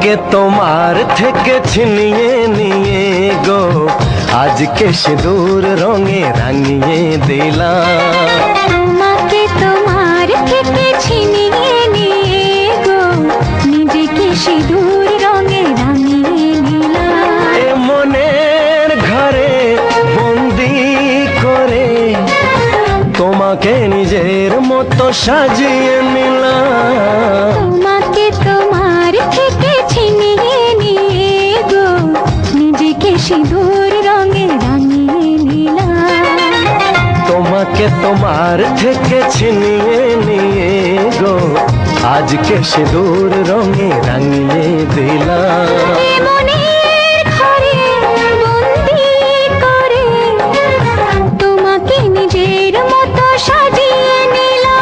তোমাকে তোমার থেকে ছিনিয়ে নিয়ে গো আজকে সিঁদুর রঙে রাঙিয়ে দিলাম। তোমাকে তোমার থেকে ছিনিয়ে নিয়ে গো নিজেকে সিঁদুর রঙে রাঙিয়ে নিলাম। এ মনের ঘরে বন্দি করে তোমাকে নিজের মতো সাজিয়ে নিলাম। তোমাকে তোমার থেকে ছিনিয়ে নিয়ে গো নিজেকে সিঁদুর রঙে রাঙিয়ে নিলাম। তোমাকে তোমার থেকে ছিনিয়ে নিয়ে গো আজকে সিঁদুর রঙে রাঙিয়ে দিলাম। এ মনের ঘরে বন্দি করে তোমাকে নিজের মতো সাজিয়ে নিলাম।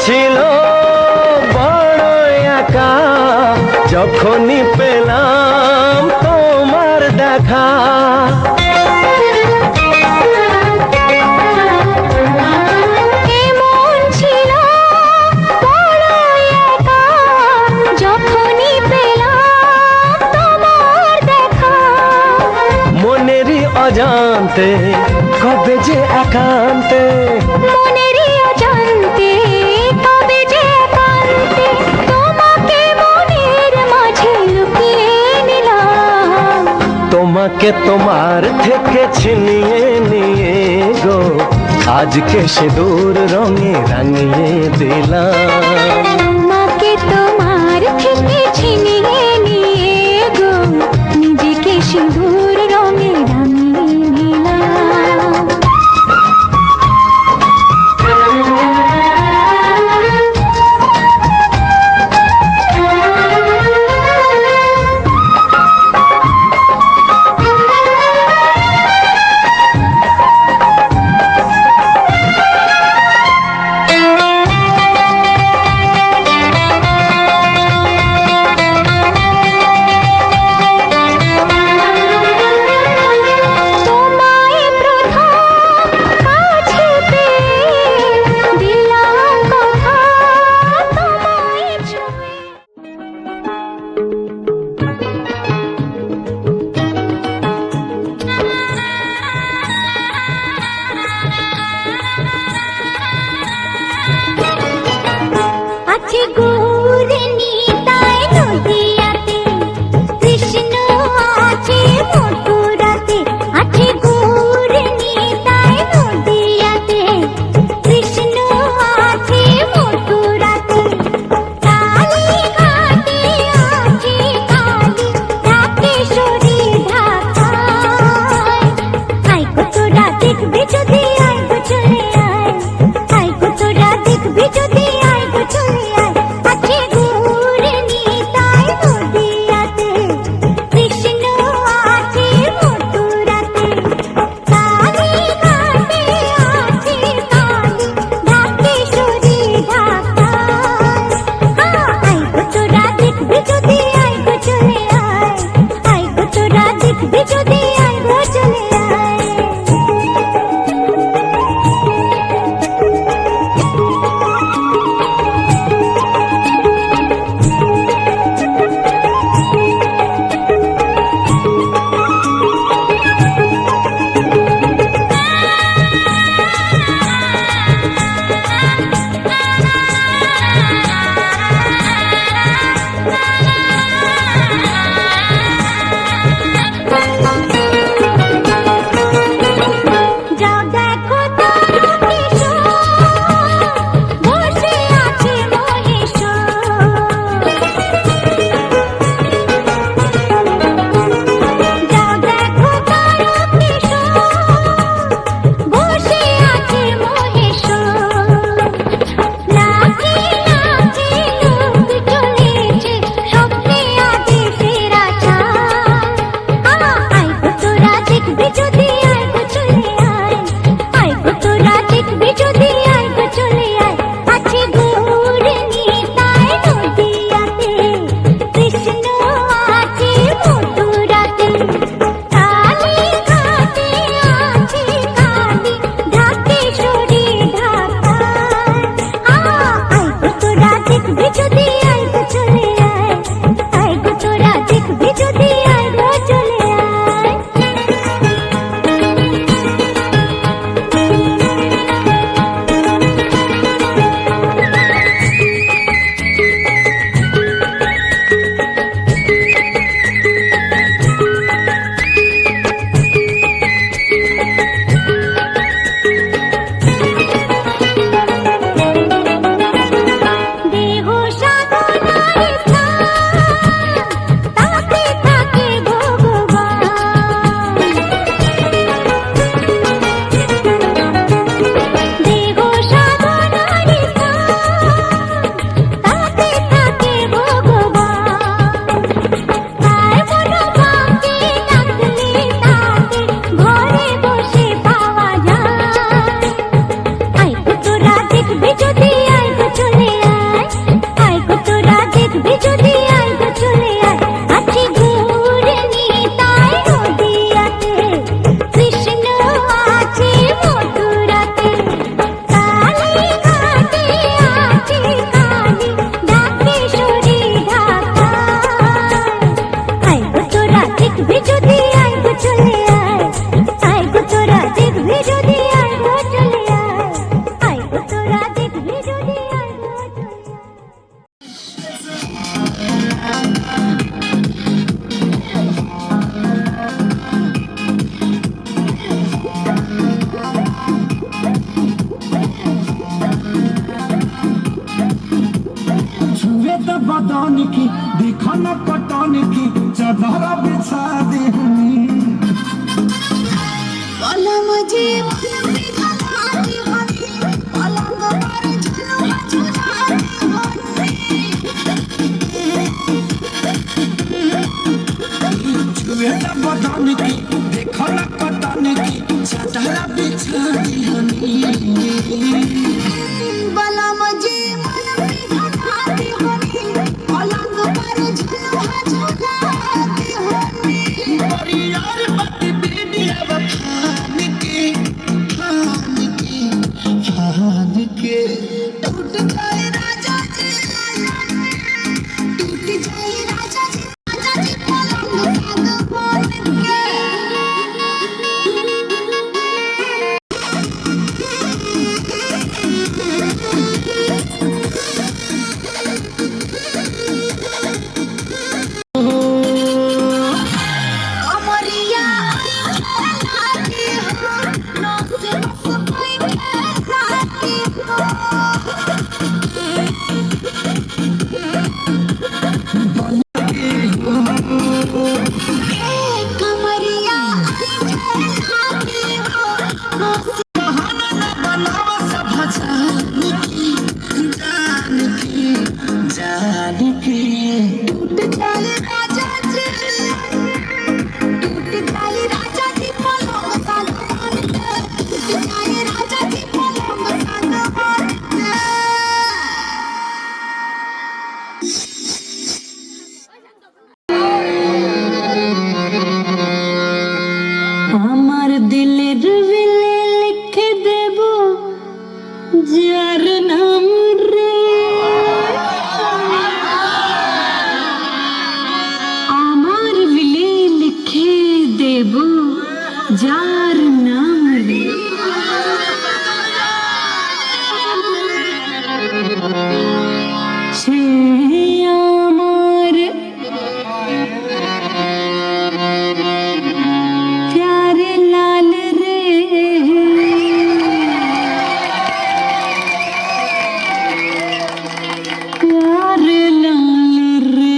ছিল বড় একা যখনই পেলাম তোমার দেখা। এমন ছিল বড় একা যখনই পেলাম তোমার দেখা। মনেরই অজান্তে কবে যে একান্তে, মনেরই অজান্তে কবে যে একান্তে তোমাকে মনের মাঝে লুকিয়ে নিলাম। তোমাকে তোমার থেকে ছিনিয়ে নিয়ে গো আজকে সিঁদুর রঙে রাঙিয়ে দিলাম। তোমাকে তোমার থেকে ছিনিয়ে নিয়ে গো নিজেকে সিঁদুর রঙে রাঙিয়ে নিলাম। আচ্ছা तो बदन की देखो न पटन की चादर बिछा देनी बोला मुझे छुए तो बदन की देखो न पटन की चादर बिछा देनी बोला मुझे पलंग पर झूला झूलाती होनी यार बात बेडिया खान के टूट जाए राजा जी टूट जाए राजा जी पलंग सागवान के अमरिया लागी हो नौसे बस कोई लागी हो कमरिया लागी हो नौसे बहाना न बनावा सब जान की टूट जाए राजा जी टूट जाए राजा जी पलंग सागवान के टूट जाए राजा जी पलंग सागवान के আমার দিলের বিলে লিখে দেব যার নাম রে আমার বিলে লিখে দেব যার নাম রে সে আমার प्यारे लाल रे प्यारे लाल रे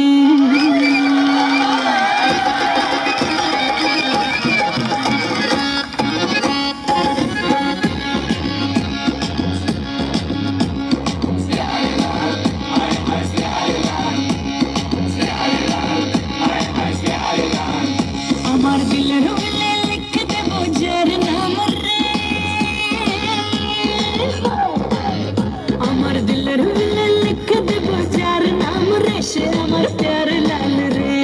আমার দিলের বিলে লিখে দেব যার নাম রে আমার দিলের বিলে লিখে দেব যার নাম রে সে আমার প্যার লাল রে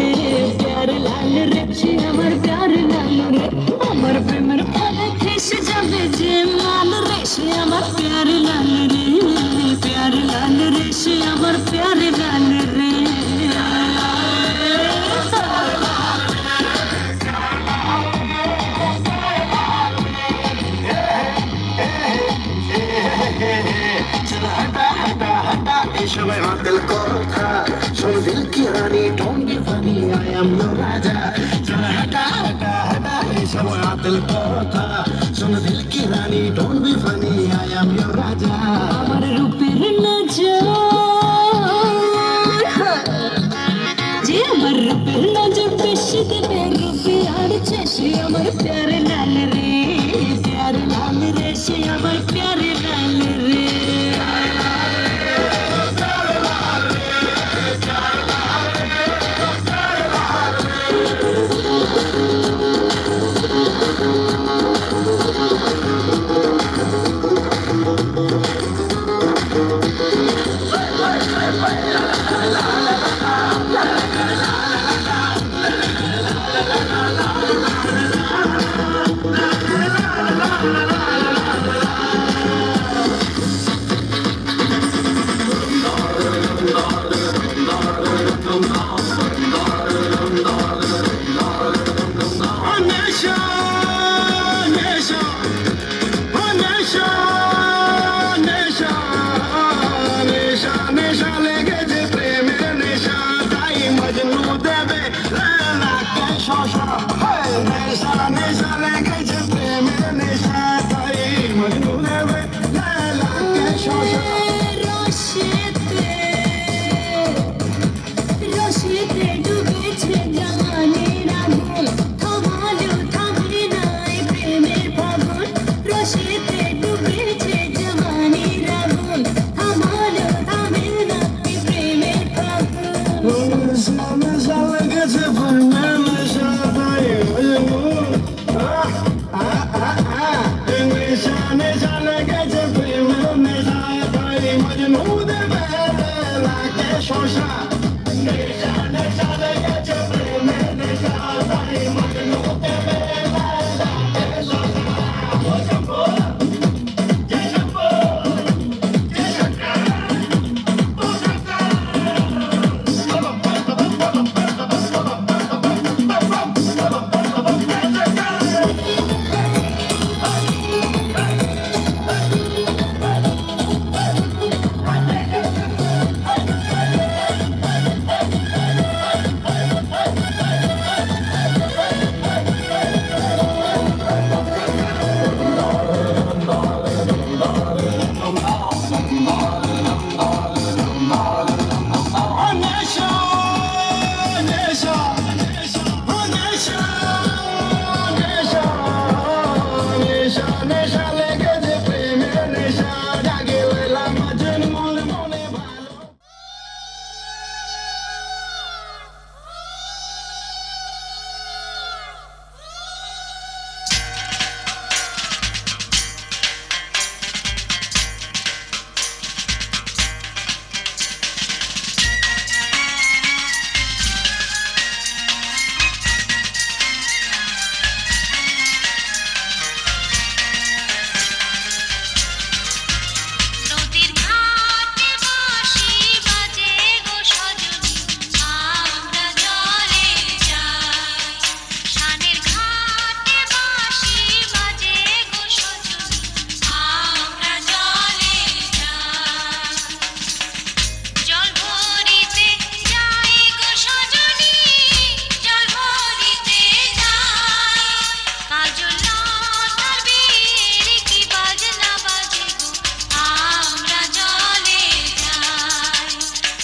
সে আমার প্যার লাল রে আমার প্রেমের ফলে ফেসে যাবে যে মাল রে সে আমার প্যার লাল রে সে আমার প্যার লাল রে সবাই দিল কথা শোন দিল কি রানী don't be funny I am your raja চল হাটা হাটা হাটা এই সবাই দিল কথা শোন দিল কি রানী don't be funny I am your raja আমার রূপের নজর যে আমার রূপের নজর বেশি দেবে রূপে আর সে আমার প্যারে লাল রে সে আমার প্যারে লাল রে নেশা লেগেছে প্রেমের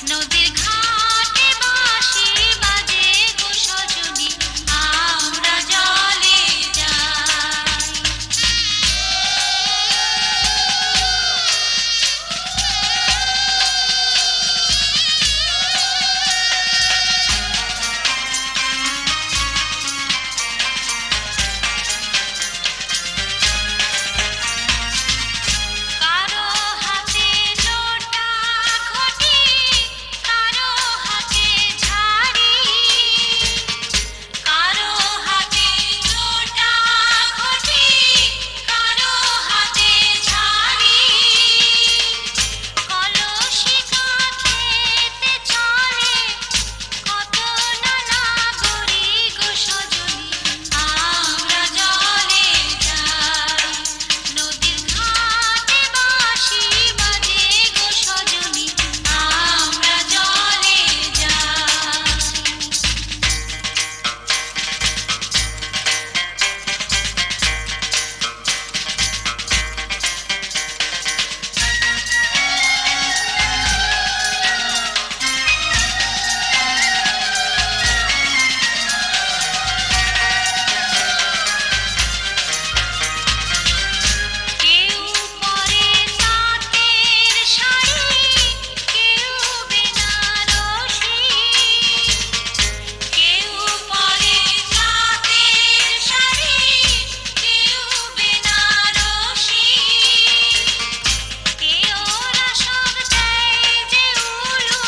নদীর ঘাটে বাঁশি বাজে গো সজনী আমরা জলে যাই কারো হাতে লোটা ঘটি কারো হাতে ঝাড়ি কারো হাতে লোটা ঘটি কারো হাতে ঝাড়ি কলসি কাঁধেতে চলে কত নানা গরি গো সজনী আমরা জলে যাই নদীর ঘাটে বাঁশি বাজে গো সজনী আমরা জলে যাই কেউ পরে তাঁতের শাড়ি কেউ বেনারসি কেউ পরে তাঁতের শাড়ি কেউ বেনারসি ওরা সব দেয় যে উলু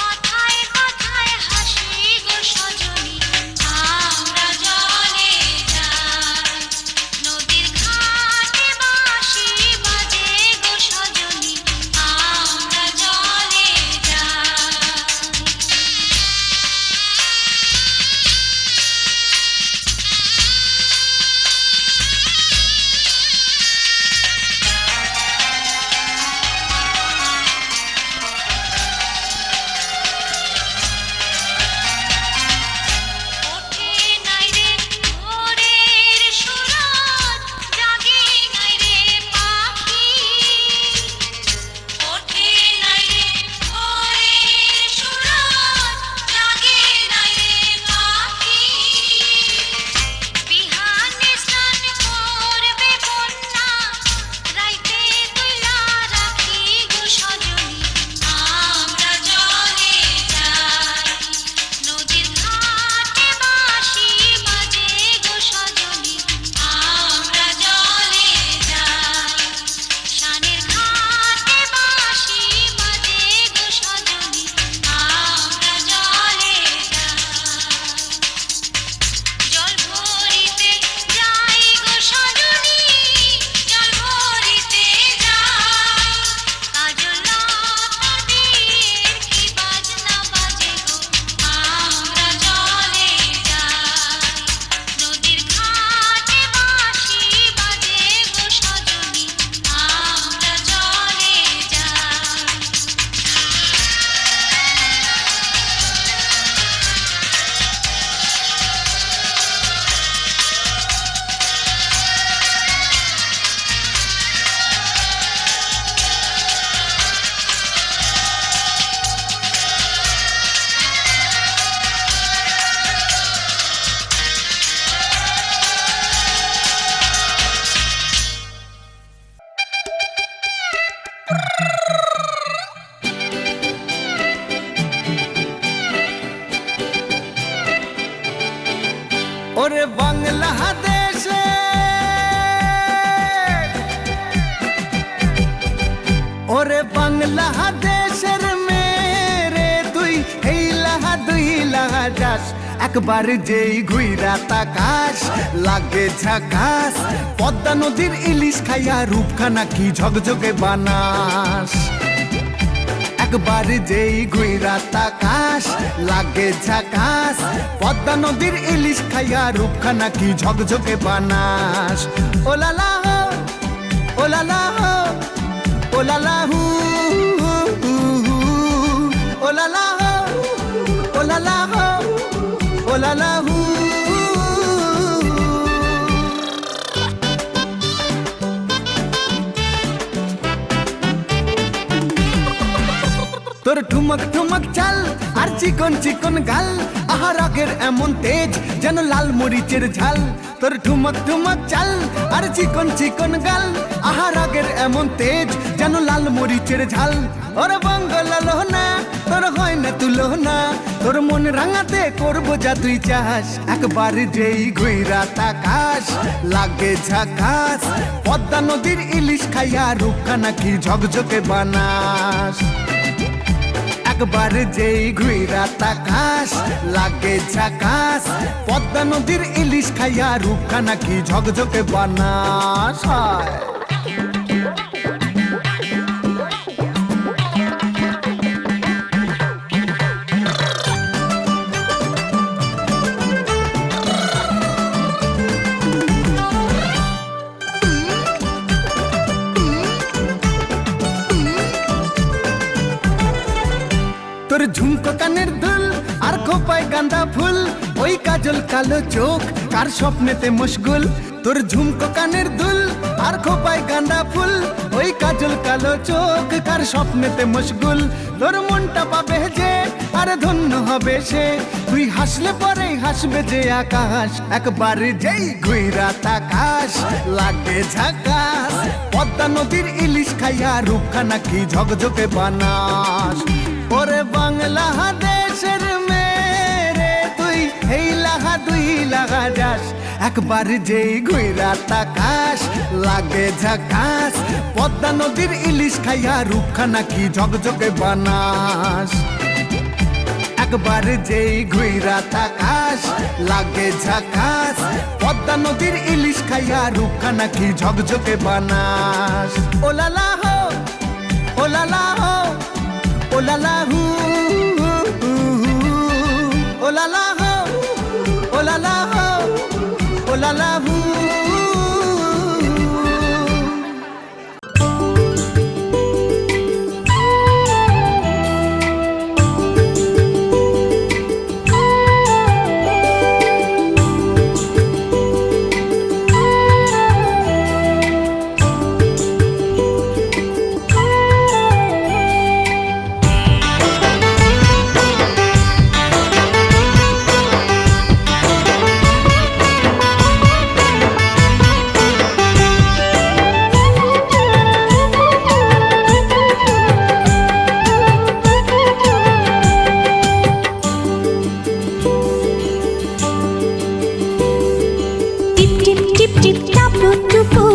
কথায় কথায় হাসি গো সজনী আমরা জলে যাই নদীর ঘাটে বাঁশি বাজে গো সজনী আমরা জলে ওঠে নাই রে ভোরের সুরত জাগে নাই রে পাখি ওঠে নাই রে ভোরের সুরত জাগে নাই রে পাখি বিহানে স্নান করবে বন্যা রাইতে তুইলা রাখি গো সজনী আমরা জলে যাই নদীর ঘাটে বাঁশি বাজে গো সজনী আমরা জলে যাই শানের ঘাটে বাঁশি বাজে গো সজনী আমরা জলে যাই জল ভরিতে যাই গো সজনী জল ভরিতে যাই কাজল লতা বীর কি বাজনা বাজে গো আমরা জলে যাই নদীর ঘাটে বাঁশি বাজে গো সজনী আমরা জলে ওরে বাংলাদেশে ওরে বাংলাদেশের মেরে তুই এই লাহা দুই লাহা যাস একবার যেই ঘুইরা তাকাস লাগে ঝাকাস পদ্মা নদীর ইলিশ খাইয়া রূপখানা কি ঝকঝকে বানাস একবার যেই ঘুইরা তাকাস লাগে ঝাকাস পদ্মা নদীর ইলিশ খাইয়া রূপখানা কি ঝকঝকে বানাস ওলালা হো ওলালা হো ওলালা হু ওলালা হো ওলালা হো ওলালা হু তোর ঠুমক ঠুমক ঠুমক চাল আর চিকন চিকন গাল, আহা রাগের এমন তেজ যেন লাল মরিচের ঝাল। তোর ঠুমক ঠুমক চাল আর চিকন চিকন গাল, আহা রাগের এমন তেজ যেন লাল মরিচের ঝাল। ওর বঙ্গলালো না তোর হয় না তুলো না, তোর মন রাঙাতে করবো যা তুই চাস। একবার যেই ঘুইরা তাকাস লাগে ঝাকাস, পদ্মা নদীর ইলিশ খাইয়া রূপখানা কি ঝকঝকে বানাস। একবার যেই ঘুইরা তাকাস লাগে ঝাকাস, পদ্মা নদীর ইলিশ খাইয়া রূপখানা কি ঝকঝকে বানাস। তোর ঝুমকো কানের দুল আর খোপায় গাঁদা ফুল, ওই কাজল কালো চোখ কার স্বপ্নেতে মশগুল। তোর ঝুমকো কানের দুল আর খোপায় গাঁদা ফুল, ওই কাজল কালো চোখ কার স্বপ্নেতে মশগুল। তোর মনটা পাবে যে আর ধন্য হবে সে, তুই হাসলে পরে হাসবে যে আকাশ। একবার যেই ঘুইরা তাকাস লাগে ঝাকাস, পদ্মা নদীর ইলিশ খাইয়া রূপখানা কি ঝকঝকে বানাস। ওরে বাংলাদেশের মেরে তুই এই লাগা দুই লাগা যাস, একবার যেই ঘুইরা তাকাস লাগে ঝাকাস, পদ্মা নদীর ইলিশ খাইয়া রূপখানা কি ঝকঝকে বানাস। একবার যেই ঘুইরা তাকাস লাগে ঝাকাস, পদ্মা নদীর ইলিশ খাইয়া রূপখানা কি ঝকঝকে বানাস। ওলালা হো ওলালা হো ওলালা হু ওলালা হো ওলালা হো ওলালা হু। টিপ টিপ টিপ টিপ টাপুর টুপুর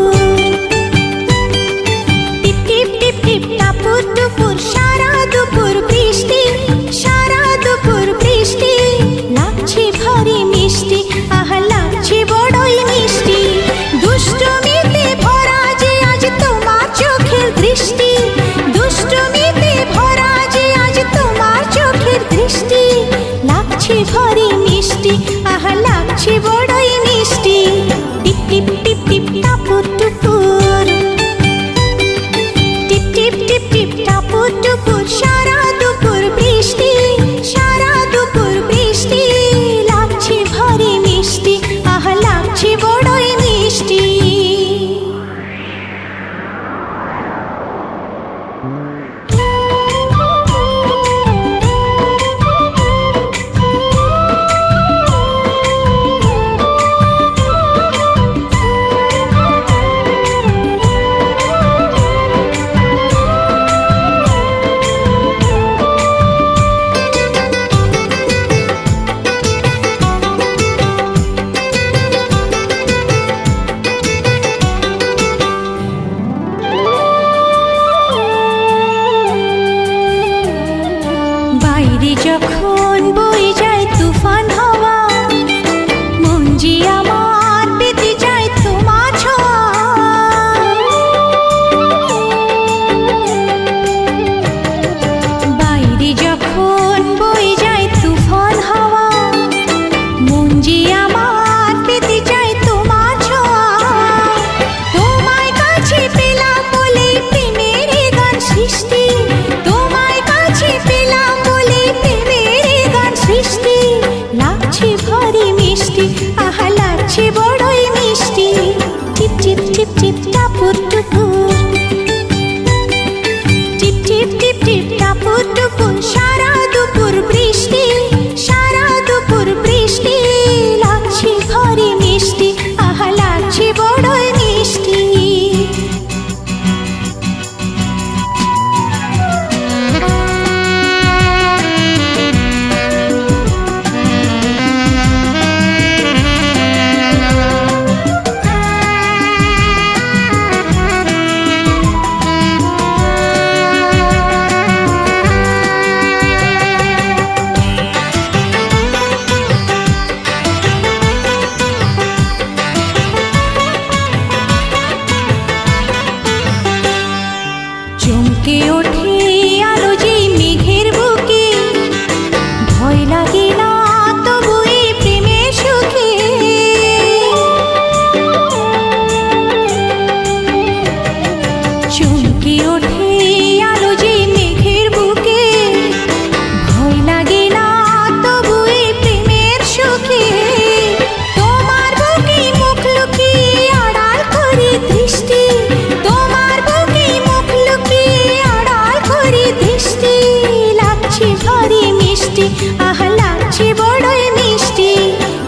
আহা লাগছে বড়ই মিষ্টি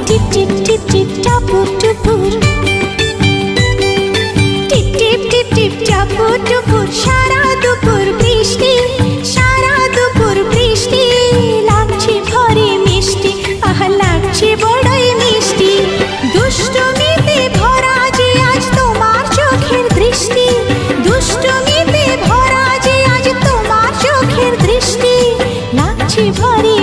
টিপ টিপ টিপ টিপ টাপুর টুপুর টিপ টিপ টিপ টিপ টাপুর টুপুর সারা দুপুর বৃষ্টি সারা দুপুর বৃষ্টি লাগছে ভরে মিষ্টি আহা লাগছে বড়ই মিষ্টি দুষ্টমিতে ভরা যে আজ তোমার চোখের দৃষ্টি দুষ্টমিতে ভরা যে আজ তোমার চোখের দৃষ্টি লাগছে ভরে